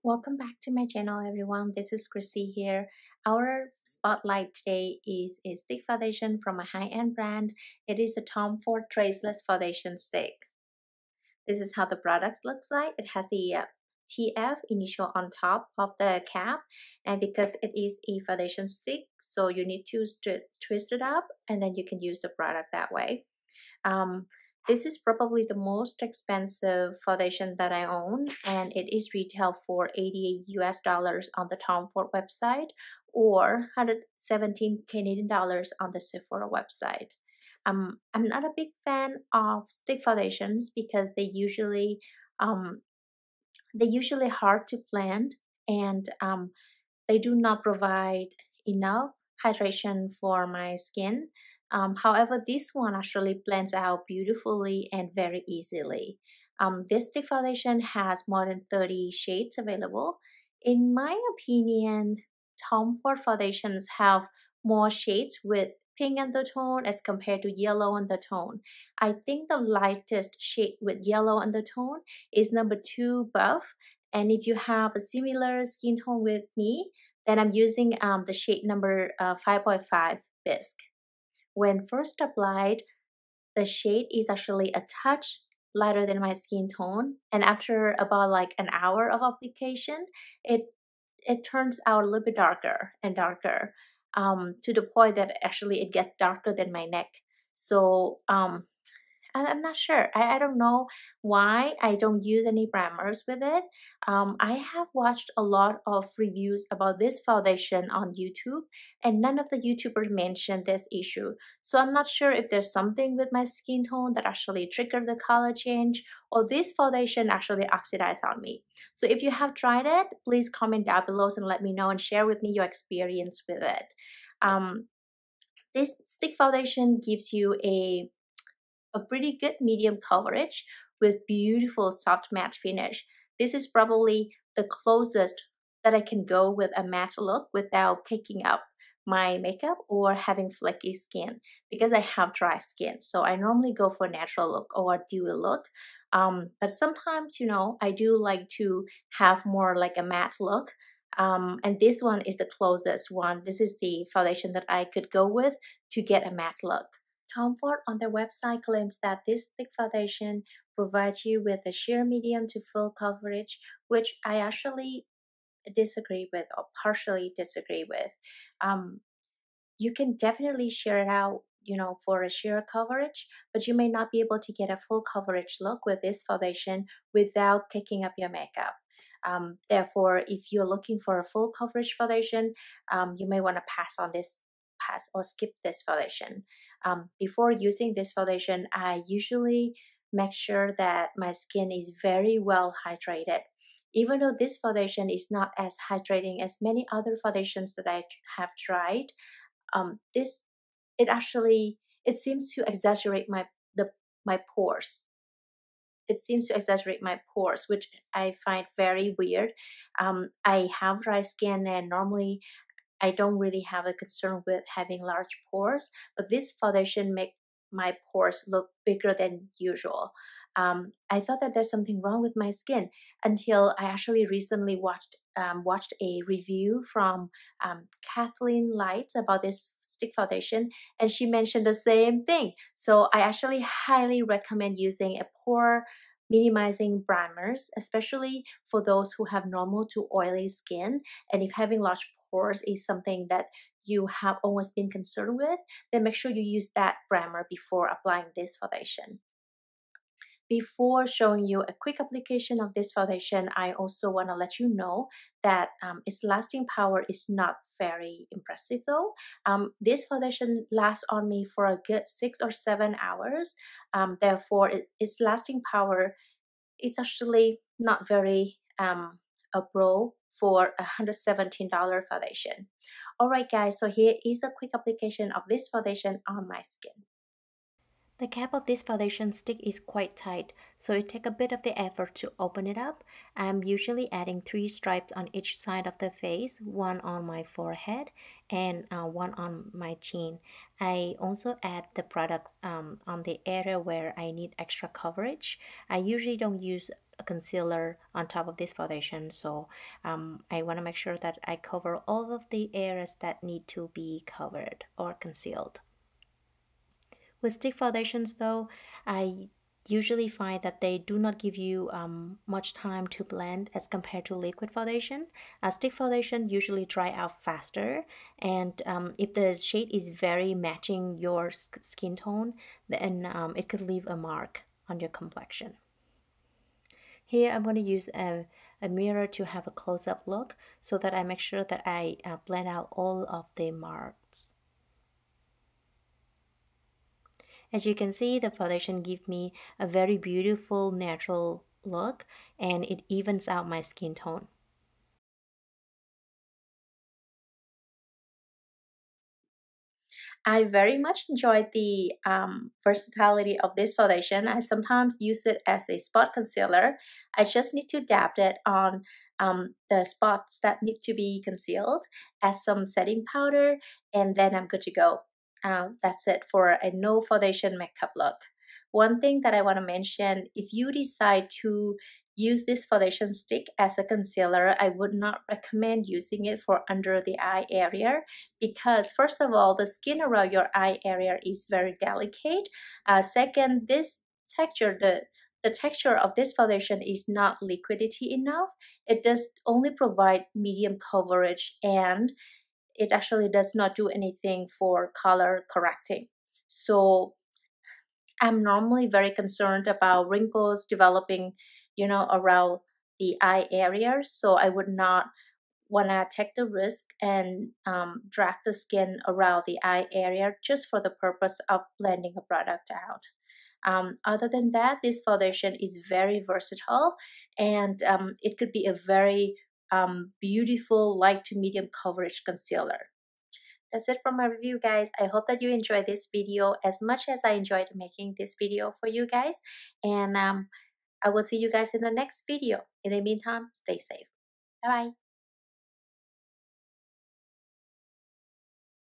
Welcome back to my channel, everyone. This is Krissie here. Our spotlight today is a stick foundation from a high-end brand. It is a Tom Ford Traceless foundation stick. This is how the product looks like. It has the TF initial on top of the cap, and because it is a foundation stick, so you need to twist it up and then you can use the product that way. This is probably the most expensive foundation that I own, and it is retail for $88 US on the Tom Ford website or 117 Canadian dollars on the Sephora website. I'm not a big fan of stick foundations because they're usually hard to blend, and they do not provide enough hydration for my skin. However, this one actually blends out beautifully and very easily. This stick foundation has more than 30 shades available. In my opinion, Tom Ford foundations have more shades with pink undertone as compared to yellow undertone. I think the lightest shade with yellow undertone is number 2 buff, and if you have a similar skin tone with me, then I'm using the shade number 5.5 Bisque. When first applied, the shade is actually a touch lighter than my skin tone, and after about like an hour of application, it turns out a little bit darker and darker, to the point that actually it gets darker than my neck. So I'm not sure. I don't know why I don't use any primers with it. I have watched a lot of reviews about this foundation on YouTube, and none of the YouTubers mentioned this issue. So I'm not sure if there's something with my skin tone that actually triggered the color change, or this foundation actually oxidized on me. So if you have tried it, please comment down below and let me know and share with me your experience with it. This stick foundation gives you a pretty good medium coverage with beautiful soft matte finish. This is probably the closest that I can go with a matte look without kicking up my makeup or having flaky skin, because I have dry skin. So I normally go for a natural look or a dewy look. But sometimes, I do like to have more like a matte look. And this one is the closest one. This is the foundation that I could go with to get a matte look. Tom Ford on their website claims that this thick foundation provides you with a sheer medium to full coverage, which I actually disagree with or partially disagree with. You can definitely sheer it out, for a sheer coverage, but you may not be able to get a full coverage look with this foundation without kicking up your makeup. Therefore, if you're looking for a full coverage foundation, you may want to pass or skip this foundation. Before using this foundation, I usually make sure that my skin is very well hydrated. Even though this foundation is not as hydrating as many other foundations that I have tried, it seems to exaggerate my pores. It seems to exaggerate my pores, which I find very weird. I have dry skin, and normally I don't really have a concern with having large pores, but this foundation makes my pores look bigger than usual. I thought that there's something wrong with my skin until I actually recently watched a review from Kathleen Lights about this stick foundation, and she mentioned the same thing. So I actually highly recommend using a pore minimizing primers, especially for those who have normal to oily skin. And if having large pores is something that you have always been concerned with, then make sure you use that primer before applying this foundation. Before showing you a quick application of this foundation, I also want to let you know that its lasting power is not very impressive though. This foundation lasts on me for a good 6 or 7 hours. Therefore, its lasting power is actually not very a pro for a $117 foundation. Alright guys, so here is a quick application of this foundation on my skin. The cap of this foundation stick is quite tight, so it takes a bit of the effort to open it up. I'm usually adding 3 stripes on each side of the face, one on my forehead and one on my chin. I also add the product on the area where I need extra coverage. I usually don't use a concealer on top of this foundation, so I want to make sure that I cover all of the areas that need to be covered or concealed. With stick foundations, though, I usually find that they do not give you much time to blend as compared to liquid foundation. A stick foundation usually dry out faster, and if the shade is very matching your skin tone, then it could leave a mark on your complexion. Here I'm going to use a mirror to have a close-up look so that I make sure that I blend out all of the marks. As you can see, the foundation gives me a very beautiful natural look, and it evens out my skin tone. I very much enjoyed the versatility of this foundation. I sometimes use it as a spot concealer. I just need to dab it on the spots that need to be concealed, add some setting powder, and then I'm good to go. That's it for a no foundation makeup look. One thing that I want to mention, if you decide to use this foundation stick as a concealer, I would not recommend using it for under the eye area because first of all, the skin around your eye area is very delicate. Second, this texture, the texture of this foundation is not liquidity enough. It does only provide medium coverage, and it actually does not do anything for color correcting. So I'm normally very concerned about wrinkles developing, around the eye area. So I would not want to take the risk and drag the skin around the eye area just for the purpose of blending a product out. Other than that, this foundation is very versatile, and it could be a very beautiful light to medium coverage concealer. That's it from my review, guys. I hope that you enjoyed this video as much as I enjoyed making this video for you guys. And I will see you guys in the next video. In the meantime, stay safe. Bye bye.